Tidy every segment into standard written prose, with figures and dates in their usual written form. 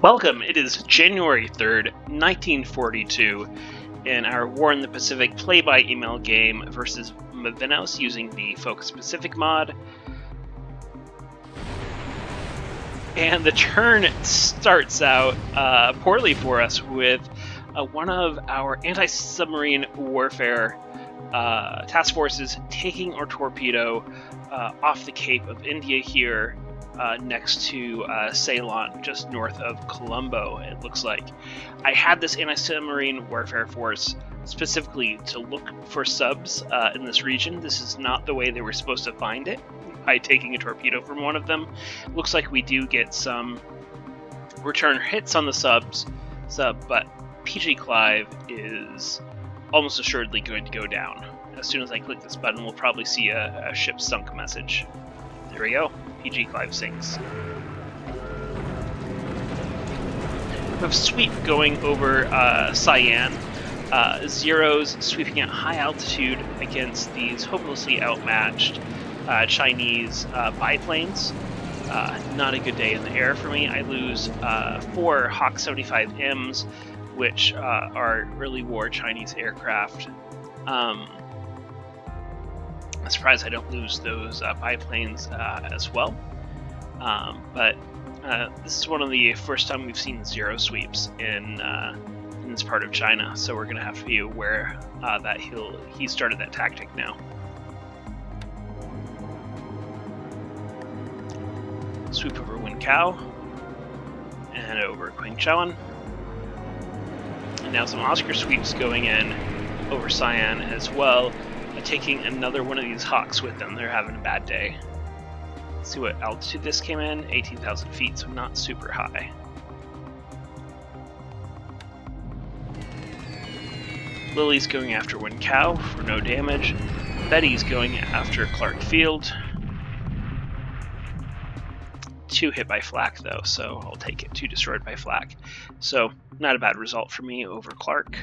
Welcome! It is January 3rd, 1942, in our War in the Pacific play-by-email game versus Mevennos using the Focus Pacific mod. And the turn starts out poorly for us with one of our anti-submarine warfare task forces taking our torpedo off the Cape of India here. Next to Ceylon, just north of Colombo, it looks like. I had this anti-submarine warfare force specifically to look for subs in this region. This is not the way they were supposed to find it, by taking a torpedo from one of them. Looks like we do get some return hits on the sub, but PG Clive is almost assuredly going to go down. As soon as I click this button, we'll probably see a ship sunk message. There we go. PG Clive sinks. We have sweep going over Cyan. Zeros sweeping at high altitude against these hopelessly outmatched Chinese biplanes. Not a good day in the air for me. I lose 4 Hawk 75Ms, which are early war Chinese aircraft. I'm surprised I don't lose those biplanes as well. But this is one of the first time we've seen zero sweeps in this part of China, so we're going to have to be aware that he started that tactic now. Sweep over Wincao and over Qingchuan. And now some Oscar sweeps going in over Cyan as well. Taking another one of these Hawks with them. They're having a bad day. Let's see what altitude this came in. 18,000 feet, so not super high. Lily's going after Wincao for no damage. Betty's going after Clark Field. 2 hit by flak though, so I'll take it. 2 destroyed by flak. So not a bad result for me over Clark.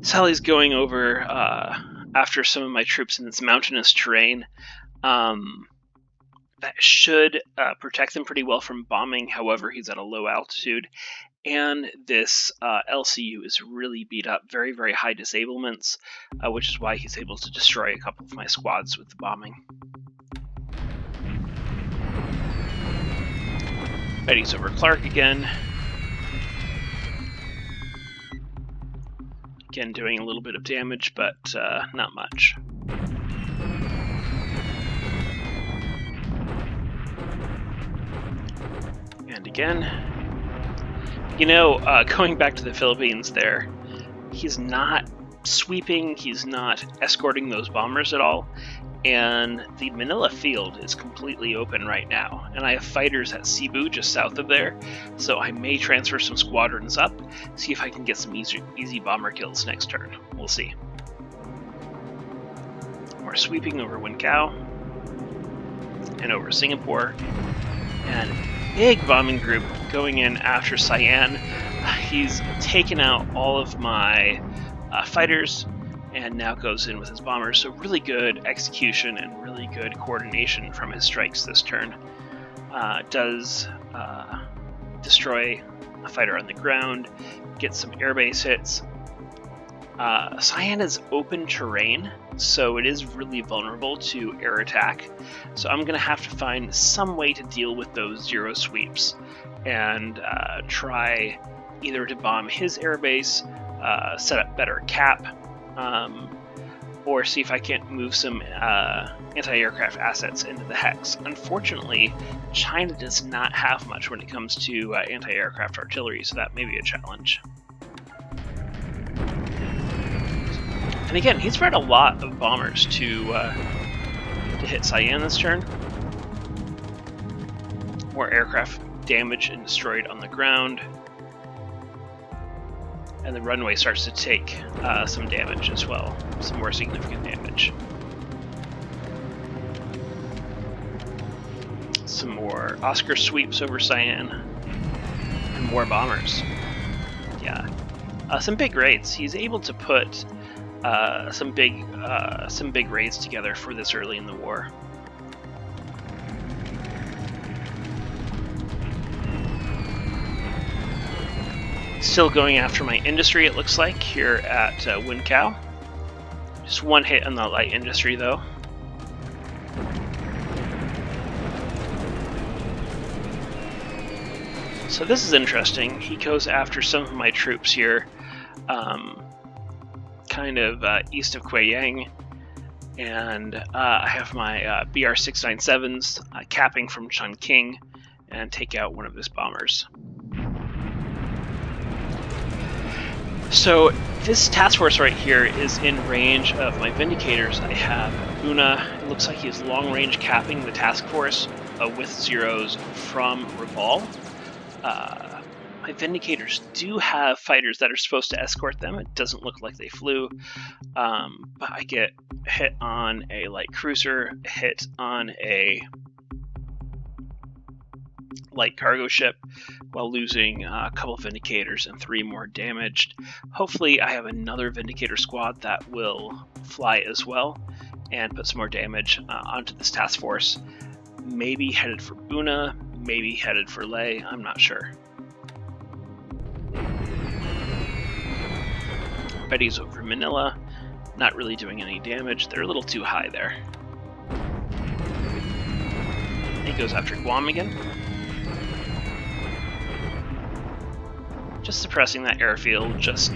Sally's going over after some of my troops in this mountainous terrain. That should protect them pretty well from bombing, however he's at a low altitude. And this LCU is really beat up, very, very high disablements, which is why he's able to destroy a couple of my squads with the bombing. Betty's over Clark again. Again, doing a little bit of damage, but not much. And again, going back to the Philippines there, he's not sweeping, he's not escorting those bombers at all, and the Manila field is completely open right now, and I have fighters at Cebu just south of there, so I may transfer some squadrons up, see if I can get some easy bomber kills next turn. We'll see. We're sweeping over Wincao and over Singapore, and big bombing group going in after Cyan. He's taken out all of my fighters and now goes in with his bombers, so really good execution and really good coordination from his strikes this turn. Does destroy a fighter on the ground, gets some airbase hits. Cyan is open terrain, so it is really vulnerable to air attack, so I'm going to have to find some way to deal with those zero sweeps and try either to bomb his airbase, set up better cap, or see if I can't move some anti-aircraft assets into the Hex. Unfortunately, China does not have much when it comes to anti-aircraft artillery, so that may be a challenge. And again, he's brought a lot of bombers to hit Cyan this turn. More aircraft damaged and destroyed on the ground. And the runway starts to take some damage as well, some more significant damage. Some more Oscar sweeps over Cyan, and more bombers. Yeah, some big raids. He's able to put some big raids together for this early in the war. Still going after my industry, it looks like, here at Wind Cow. Just one hit on the light industry, though. So this is interesting. He goes after some of my troops here, kind of east of Kuiyang, and I have my BR-697s capping from Chungking and take out one of his bombers. So this task force right here is in range of my Vindicators. I have Buna. It looks like he's long range capping the task force with zeros from Reval. My Vindicators do have fighters that are supposed to escort them. It doesn't look like they flew, but I get hit on a light cruiser, hit on a light cargo ship, while losing a couple of Vindicators and 3 more damaged. Hopefully I have another Vindicator squad that will fly as well and put some more damage onto this task force. Maybe headed for Buna, maybe headed for Leh, I'm not sure. Betty's over Manila, not really doing any damage. They're a little too high there. He goes after Guam again. Just suppressing that airfield, just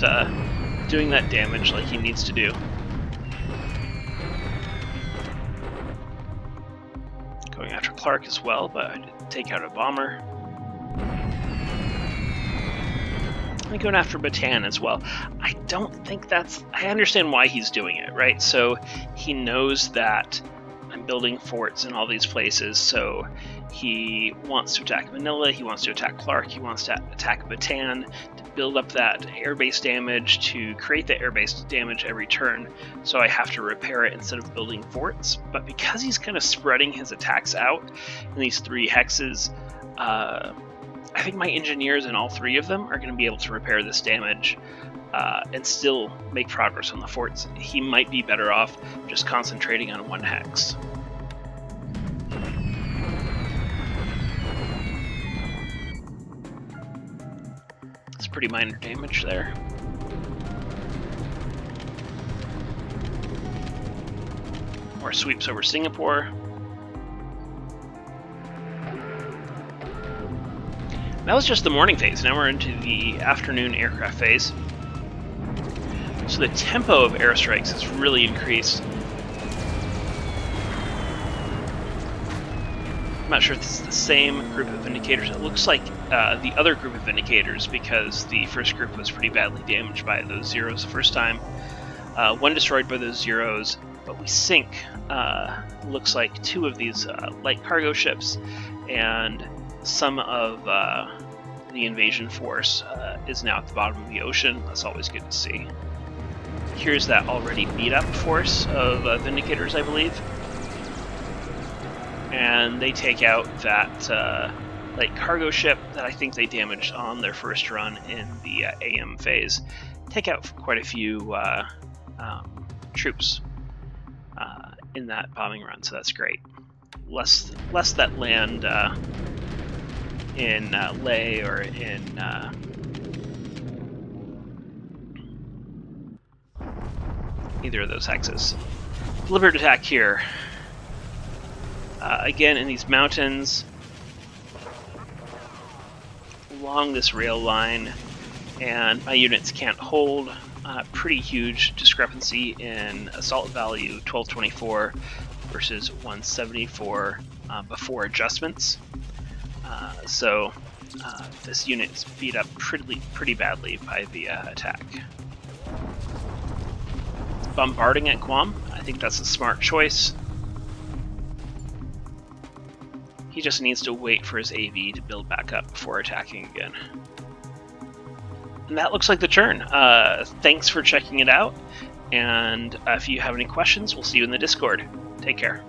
doing that damage like he needs to do. Going after Clark as well, but I did take out a bomber. I'm going after Bataan as well. I don't think that's... I understand why he's doing it, right? So he knows that I'm building forts in all these places, so he wants to attack Manila, he wants to attack Clark, he wants to attack Bataan, to build up that airbase damage, to create the airbase damage every turn, so I have to repair it instead of building forts. But because he's kind of spreading his attacks out in these 3 hexes, I think my engineers in all 3 of them are going to be able to repair this damage and still make progress on the forts. He might be better off just concentrating on 1 hex. It's pretty minor damage there. More sweeps over Singapore. That was just the morning phase. Now we're into the afternoon aircraft phase. So the tempo of airstrikes has really increased. I'm not sure if this is the same group of Vindicators. It looks like the other group of Vindicators, because the first group was pretty badly damaged by those zeros the first time. 1 destroyed by those zeros, but we sink, looks like 2 of these light cargo ships, and some of the invasion force is now at the bottom of the ocean. That's always good to see. Here's that already beat up force of Vindicators, I believe. And they take out that light cargo ship that I think they damaged on their first run in the AM phase. Take out quite a few troops in that bombing run, so that's great. Less that land in Leh or in either of those hexes. Deliberate attack here. Again, in these mountains, along this rail line, and my units can't hold. Pretty huge discrepancy in assault value, 1224 versus 174 before adjustments. So this unit is beat up pretty badly by the attack. Bombarding at Guam, I think that's a smart choice. He just needs to wait for his AV to build back up before attacking again. And that looks like the turn. Thanks for checking it out, and if you have any questions, we'll see you in the Discord. Take care.